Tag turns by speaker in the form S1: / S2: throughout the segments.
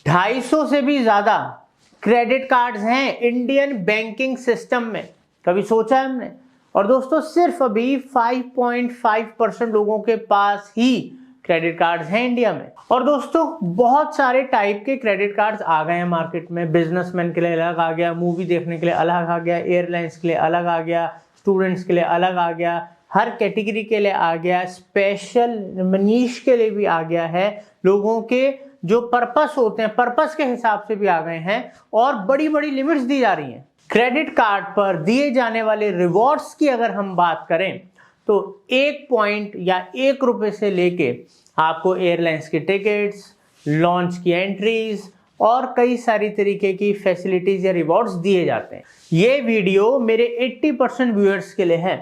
S1: 250 से भी ज्यादा क्रेडिट कार्ड्स हैं इंडियन बैंकिंग सिस्टम में, कभी सोचा है हमने? और दोस्तों सिर्फ अभी 5.5% लोगों के पास ही क्रेडिट कार्ड्स हैं इंडिया में। और दोस्तों बहुत सारे टाइप के क्रेडिट कार्ड्स आ गए हैं मार्केट में। बिजनेसमैन के लिए अलग आ गया, मूवी देखने के लिए अलग आ गया, एयरलाइंस के लिए अलग आ गया, स्टूडेंट्स के लिए अलग आ गया, हर कैटेगरी के लिए आ गया, स्पेशल मनीष के लिए भी आ गया है, लोगों के जो पर्पस होते हैं पर्पस के हिसाब से भी आ गए हैं, और बड़ी बड़ी लिमिट्स दी जा रही हैं। क्रेडिट कार्ड पर दिए जाने वाले रिवॉर्ड्स की अगर हम बात करें तो 1 पॉइंट या 1 रुपए से लेके आपको एयरलाइंस की टिकट्स, लॉन्च की एंट्रीज और कई सारी तरीके की फैसिलिटीज या रिवॉर्ड्स दिए जाते हैं। ये वीडियो मेरे 80% व्यूअर्स के लिए है।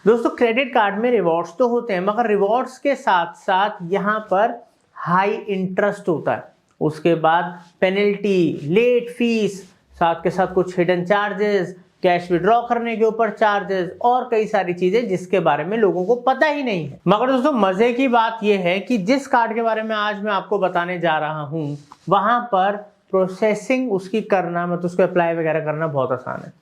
S1: दोस्तों क्रेडिट कार्ड में रिवॉर्ड्स तो होते हैं, मगर रिवॉर्ड्स के साथ साथ यहाँ पर हाई इंटरेस्ट होता है, उसके बाद पेनल्टी, लेट फीस, साथ के साथ कुछ हिडन चार्जेस, कैश विड्रॉ करने के ऊपर चार्जेस और कई सारी चीजें जिसके बारे में लोगों को पता ही नहीं है। मगर दोस्तों मजे की बात यह है कि जिस कार्ड के बारे में आज मैं आपको बताने जा रहा हूं वहां पर प्रोसेसिंग उसकी करना, मतलब उसको अप्लाई वगैरह करना बहुत आसान है।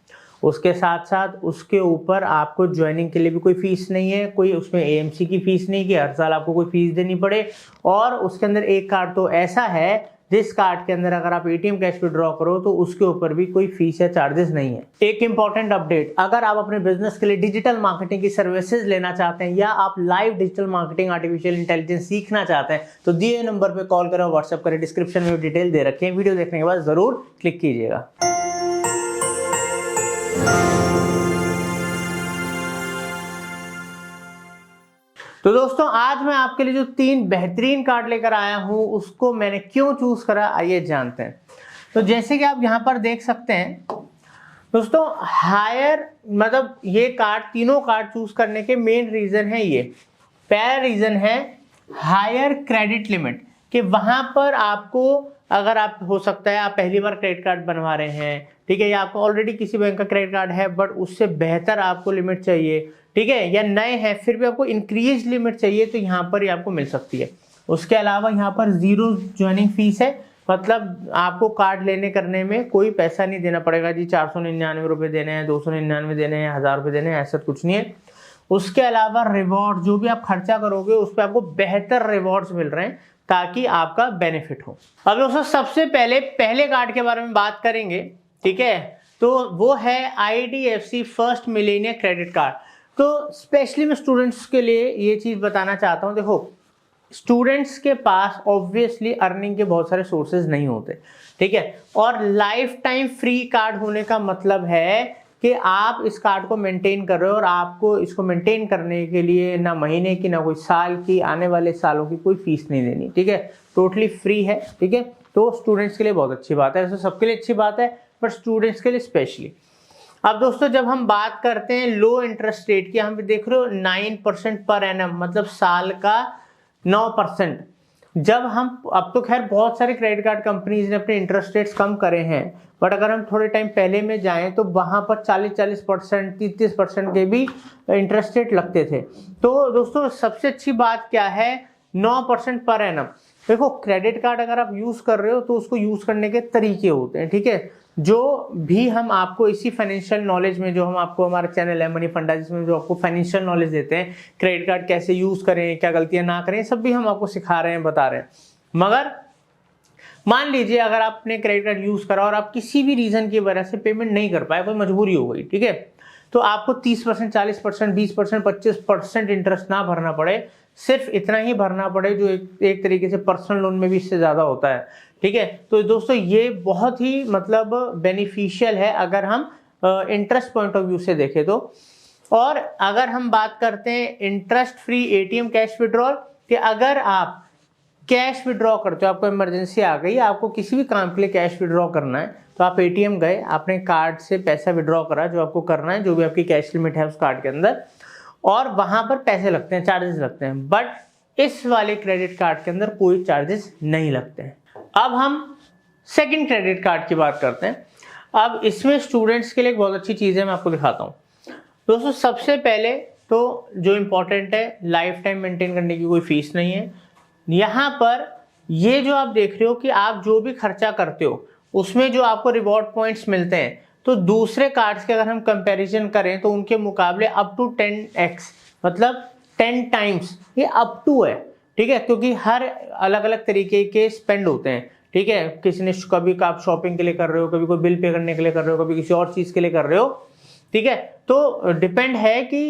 S1: उसके साथ साथ उसके ऊपर आपको ज्वाइनिंग के लिए भी कोई फीस नहीं है, कोई उसमें एएमसी की फीस नहीं कि हर साल आपको कोई फीस देनी पड़े। और उसके अंदर एक कार्ड तो ऐसा है जिस कार्ड के अंदर अगर आप एटीएम कैश विड्रॉ करो तो उसके ऊपर भी कोई फीस या चार्जेस नहीं है। एक इंपॉर्टेंट अपडेट, अगर आप अपने बिजनेस के लिए डिजिटल मार्केटिंग की सर्विसेज लेना चाहते हैं या आप live digital marketing artificial intelligence सीखना चाहते हैं तो दिए नंबर पे कॉल करें, व्हाट्सएप करें, डिस्क्रिप्शन में डिटेल दे रखे हैं, वीडियो देखने के बाद जरूर क्लिक कीजिएगा। तो दोस्तों आज मैं आपके लिए जो 3 बेहतरीन कार्ड लेकर आया हूं उसको मैंने क्यों चूज करा आइए जानते हैं। तो जैसे कि आप यहां पर देख सकते हैं दोस्तों, हायर मतलब ये कार्ड, तीनों कार्ड चूज करने के मेन रीजन है ये। पहला रीजन है हायर क्रेडिट लिमिट, कि वहां पर आपको अगर आप हो सकता है आप पहली बार क्रेडिट कार्ड बनवा रहे हैं, ठीक है, या आपको ऑलरेडी किसी बैंक का क्रेडिट कार्ड है बट उससे बेहतर आपको लिमिट चाहिए, ठीक है, या नए हैं फिर भी आपको इंक्रीज लिमिट चाहिए तो यहाँ पर ही आपको मिल सकती है। उसके अलावा यहाँ पर 0 ज्वाइनिंग फीस है, मतलब आपको कार्ड लेने करने में कोई पैसा नहीं देना पड़ेगा जी 499 रुपये देने हैं, 299 देने हैं, 1000 रुपये देने हैं, ऐसा कुछ नहीं है। उसके अलावा रिवॉर्ड जो भी आप खर्चा करोगे उस पर आपको बेहतर रिवॉर्ड्स मिल रहे हैं ताकि आपका बेनिफिट हो। अब दोस्तों सबसे पहले कार्ड के बारे में बात करेंगे, ठीक है, तो वो है IDFC first Millionaire credit card. तो स्पेशली मैं स्टूडेंट्स के लिए ये चीज बताना चाहता हूं, देखो स्टूडेंट्स के पास ऑब्वियसली अर्निंग के बहुत सारे सोर्सेज नहीं होते, ठीक है, और लाइफ टाइम फ्री कार्ड होने का मतलब है कि आप इस कार्ड को मेंटेन कर रहे हो और आपको इसको मेंटेन करने के लिए ना महीने की ना कोई साल की, आने वाले सालों की कोई फीस नहीं देनी, ठीक है, टोटली फ्री है, ठीक है। तो स्टूडेंट्स के लिए बहुत अच्छी बात है, वैसे सबके लिए अच्छी बात है बट स्टूडेंट्स के लिए स्पेशली। अब दोस्तों जब हम बात करते हैं लो इंटरेस्ट रेट की, हम देख रहे हो 9% पर एनम, मतलब साल का 9%। जब हम, अब तो खैर बहुत सारे क्रेडिट कार्ड कंपनीज ने अपने इंटरेस्ट रेट्स कम करे हैं, बट अगर हम थोड़े टाइम पहले में जाएं तो वहां पर 40% 30% के भी इंटरेस्ट रेट लगते थे। तो दोस्तों सबसे अच्छी बात क्या है, 9% पर एनम। देखो क्रेडिट कार्ड अगर आप यूज कर रहे हो तो उसको यूज करने के तरीके होते हैं, ठीक है, जो भी हम आपको इसी फाइनेंशियल नॉलेज में, जो हम आपको हमारा चैनल है मनी फंडा जिसमें जो आपको फाइनेंशियल नॉलेज देते हैं, क्रेडिट कार्ड कैसे यूज करें, क्या गलतियां ना करें, सब भी हम आपको सिखा रहे हैं, बता रहे हैं। मगर मान लीजिए अगर आपने क्रेडिट कार्ड यूज करा और आप किसी भी रीजन की वजह से पेमेंट नहीं कर पाए, कोई मजबूरी हो गई, ठीक है, तो आपको 30%, 40%, 20%, 25% इंटरेस्ट ना भरना पड़े, सिर्फ इतना ही भरना पड़े जो एक तरीके से पर्सनल लोन में भी इससे ज्यादा होता है, ठीक है। तो दोस्तों ये बहुत ही मतलब बेनिफिशियल है अगर हम इंटरेस्ट पॉइंट ऑफ व्यू से देखें तो। और अगर हम बात करते हैं interest free ATM cash withdrawal, कि अगर आप कैश विड्रॉ करते हो, आपको इमरजेंसी आ गई, आपको किसी भी काम के लिए कैश विड्रॉ करना है तो आप एटीएम गए, आपने कार्ड से पैसा विड्रॉ करा, जो आपको करना है, जो भी आपकी कैश लिमिट है उस कार्ड के अंदर, और वहां पर पैसे लगते हैं, चार्जेस लगते हैं, बट इस वाले क्रेडिट कार्ड के अंदर कोई चार्जेस नहीं लगते हैं। अब हम सेकंड क्रेडिट कार्ड की बात करते हैं। अब इसमें स्टूडेंट्स के लिए एक बहुत अच्छी चीज है, मैं आपको दिखाता हूं। दोस्तों सबसे पहले तो जो इंपॉर्टेंट है, लाइफ टाइम मेंटेन करने की कोई फीस नहीं है। यहाँ पर ये जो आप देख रहे हो कि आप जो भी खर्चा करते हो उसमें जो आपको रिवॉर्ड पॉइंट्स मिलते हैं, तो दूसरे कार्ड्स के अगर हम कंपैरिजन करें तो उनके मुकाबले अप टू 10x, मतलब 10 टाइम्स ये अप टू है, ठीक है, क्योंकि हर अलग अलग तरीके के स्पेंड होते हैं, ठीक है। किसी ने कभी आप शॉपिंग के लिए कर रहे हो, कभी कोई बिल पे करने के लिए कर रहे हो, कभी किसी और चीज के लिए कर रहे हो, ठीक है। तो डिपेंड है कि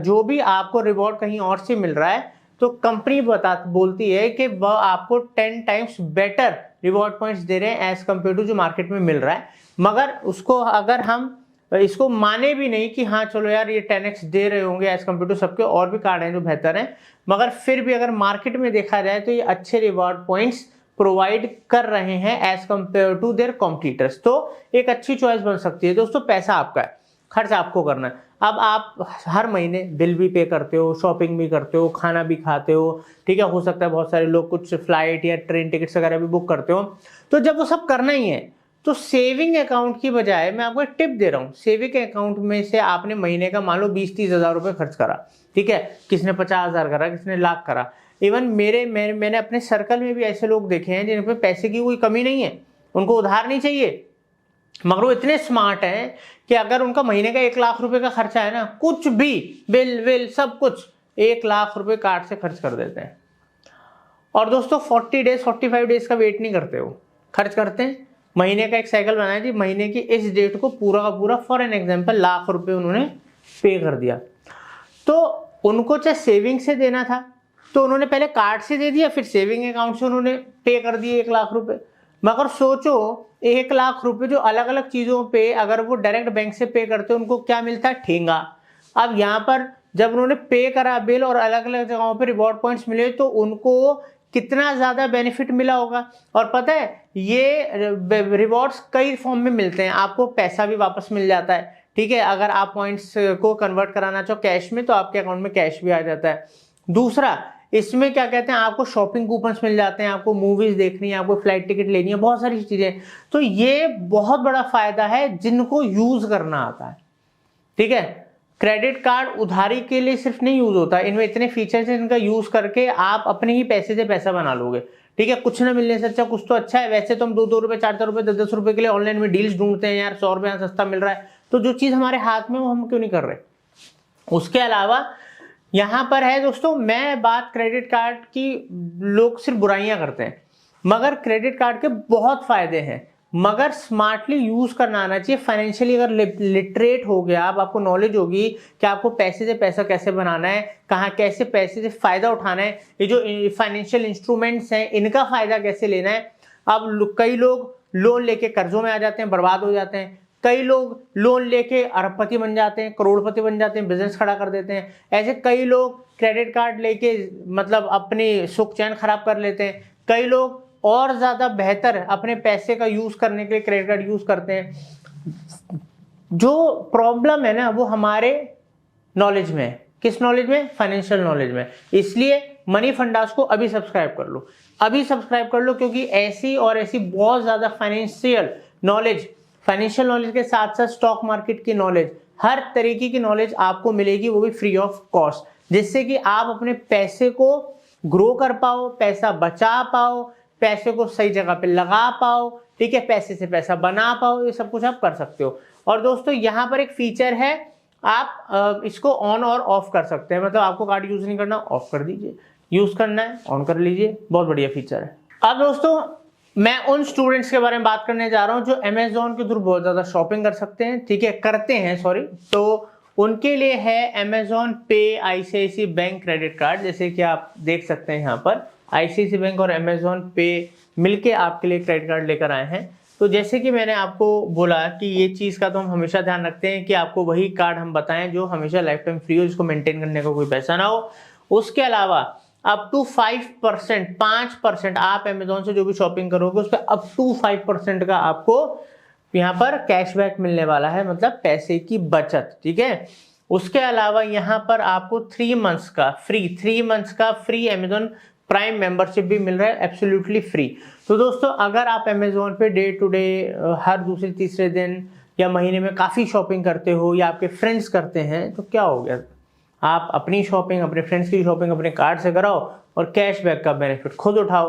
S1: जो भी आपको रिवॉर्ड कहीं और से मिल रहा है तो कंपनी बोलती है कि वह आपको 10 टाइम्स बेटर रिवॉर्ड पॉइंट्स दे रहे हैं एज कम्पेयर टू जो मार्केट में मिल रहा है। मगर उसको अगर हम इसको माने भी नहीं कि हाँ चलो यार ये 10x दे रहे होंगे एज कम्पेयर टू सबके और भी कार्ड हैं जो बेहतर हैं, मगर फिर भी अगर मार्केट में देखा जाए तो ये अच्छे रिवॉर्ड पॉइंट्स प्रोवाइड कर रहे हैं as compare to their competitors. तो एक अच्छी चॉइस बन सकती है। दोस्तों पैसा आपका है, खर्च आपको करना है। अब आप हर महीने बिल भी पे करते हो, शॉपिंग भी करते हो, खाना भी खाते हो, ठीक है। हो सकता है बहुत सारे लोग कुछ फ्लाइट या ट्रेन टिकट्स वगैरह भी बुक करते हो। तो जब वो सब करना ही है तो सेविंग अकाउंट की बजाय मैं आपको एक टिप दे रहा हूँ। सेविंग अकाउंट में से आपने महीने का मान लो 20-30 हज़ार रुपये खर्च करा, ठीक है, किसने 50,000 करा, किसने लाख करा। इवन मैंने अपने सर्कल में भी ऐसे लोग देखे हैं जिन पे पैसे की कोई कमी नहीं है, उनको उधार नहीं चाहिए, मगर वो इतने स्मार्ट हैं कि अगर उनका महीने का 1 लाख रुपए का खर्चा है ना, कुछ भी बिल विल सब कुछ 1 लाख रुपए कार्ड से खर्च कर देते हैं। और दोस्तों 40 डेज 45 डेज का वेट नहीं करते, वो खर्च करते हैं। महीने का एक साइकिल बनाया जी, महीने की इस डेट को पूरा का पूरा फॉर एन एग्जाम्पल लाख रुपए उन्होंने पे कर दिया। तो उनको चाहे सेविंग से देना था तो उन्होंने पहले कार्ड से दे दिया, फिर सेविंग अकाउंट से उन्होंने पे कर दिए 1 लाख रुपए। मगर सोचो 1 लाख रुपए जो अलग अलग चीजों पे अगर वो डायरेक्ट बैंक से पे करते उनको क्या मिलता, ठेंगा। अब यहाँ पर जब उन्होंने पे करा बिल और अलग अलग जगहों पे रिवॉर्ड पॉइंट्स मिले तो उनको कितना ज्यादा बेनिफिट मिला होगा। और पता है ये रिवॉर्ड्स कई फॉर्म में मिलते हैं, आपको पैसा भी वापस मिल जाता है, ठीक है। अगर आप पॉइंट्स को कन्वर्ट कराना चाहो कैश में तो आपके अकाउंट में कैश भी आ जाता है। दूसरा इसमें क्या कहते हैं, आपको शॉपिंग कूपन्स मिल जाते हैं, आपको मूवीज देखनी है, आपको फ्लाइट टिकट लेनी है, बहुत सारी चीजें। तो ये बहुत बड़ा फायदा है जिनको यूज करना आता है, ठीक है। क्रेडिट कार्ड उधारी के लिए सिर्फ नहीं यूज होता, इनमें इतने फीचर्स हैं जिनका यूज करके आप अपने ही पैसे से पैसा बना लोगे, ठीक है। कुछ ना मिलने से अच्छा कुछ तो अच्छा है। वैसे तो हम 2-2 रुपए 4-4 रुपए 10-10 रुपए के लिए ऑनलाइन में डील्स ढूंढते हैं यार, 100 रुपए यहाँ सस्ता मिल रहा है, तो जो चीज हमारे हाथ में वो हम क्यों नहीं कर रहे। उसके अलावा यहां पर है दोस्तों, मैं बात क्रेडिट कार्ड की, लोग सिर्फ बुराइयां करते हैं, मगर क्रेडिट कार्ड के बहुत फायदे हैं, मगर स्मार्टली यूज करना आना चाहिए। फाइनेंशियली अगर लिटरेट हो गया आप, आपको नॉलेज होगी कि आपको पैसे से पैसा कैसे बनाना है, कहाँ कैसे पैसे से फायदा उठाना है, ये जो फाइनेंशियल इंस्ट्रूमेंट्स हैं इनका फायदा कैसे लेना है। अब कई लोग लोन लेके कर्जों में आ जाते हैं, बर्बाद हो जाते हैं। कई लोग लोन लेके अरबपति बन जाते हैं, करोड़पति बन जाते हैं, बिजनेस खड़ा कर देते हैं। ऐसे कई लोग क्रेडिट कार्ड लेके मतलब अपनी सुख चैन खराब कर लेते हैं। कई लोग और ज्यादा बेहतर अपने पैसे का यूज करने के लिए क्रेडिट कार्ड यूज करते हैं। जो प्रॉब्लम है ना वो हमारे नॉलेज में है। किस नॉलेज में? फाइनेंशियल नॉलेज में। इसलिए मनी फंडास को अभी सब्सक्राइब कर लो, अभी सब्सक्राइब कर लो, क्योंकि ऐसी और ऐसी बहुत ज्यादा फाइनेंशियल नॉलेज के साथ साथ स्टॉक मार्केट की नॉलेज, हर तरीके की नॉलेज आपको मिलेगी, वो भी फ्री ऑफ कॉस्ट, जिससे कि आप अपने पैसे को ग्रो कर पाओ, पैसा बचा पाओ, पैसे को सही जगह पे लगा पाओ, ठीक है, पैसे से पैसा बना पाओ। ये सब कुछ आप कर सकते हो। और दोस्तों यहाँ पर एक फीचर है, आप इसको ऑन और ऑफ कर सकते हैं, मतलब आपको कार्ड यूज नहीं करना ऑफ कर दीजिए, यूज करना है ऑन कर लीजिए, बहुत बढ़िया फीचर है। अब दोस्तों मैं उन स्टूडेंट्स के बारे में बात करने जा रहा हूं जो अमेजोन के थ्रू बहुत ज्यादा शॉपिंग कर सकते हैं, ठीक है, करते हैं सॉरी। तो उनके लिए है अमेजोन पे आईसीआईसी बैंक क्रेडिट कार्ड। जैसे कि आप देख सकते हैं यहाँ पर आईसीआईसी बैंक और अमेजोन पे मिलके आपके लिए क्रेडिट कार्ड लेकर आए हैं। तो जैसे कि मैंने आपको बोला कि ये चीज़ का तो हम हमेशा ध्यान रखते हैं कि आपको वही कार्ड हम बताएं जो हमेशा लाइफ टाइम फ्री हो, जिसको मेंटेन करने का कोई पैसा ना हो। उसके अलावा अप टू 5% आप अमेजोन से जो भी शॉपिंग करोगे उस पर अप टू 5% का आपको यहाँ पर कैशबैक मिलने वाला है, मतलब पैसे की बचत, ठीक है। उसके अलावा यहाँ पर आपको 3 मंथ्स का फ्री अमेजोन प्राइम मेंबरशिप भी मिल रहा है, एब्सोल्युटली फ्री। तो दोस्तों अगर आप अमेजोन पे डे टू डे हर दूसरे तीसरे दिन या महीने में काफ़ी शॉपिंग करते हो या आपके फ्रेंड्स करते हैं, तो क्या हो गया, आप अपनी शॉपिंग, अपने फ्रेंड्स की शॉपिंग अपने कार्ड से कराओ और कैशबैक का बेनिफिट खुद उठाओ।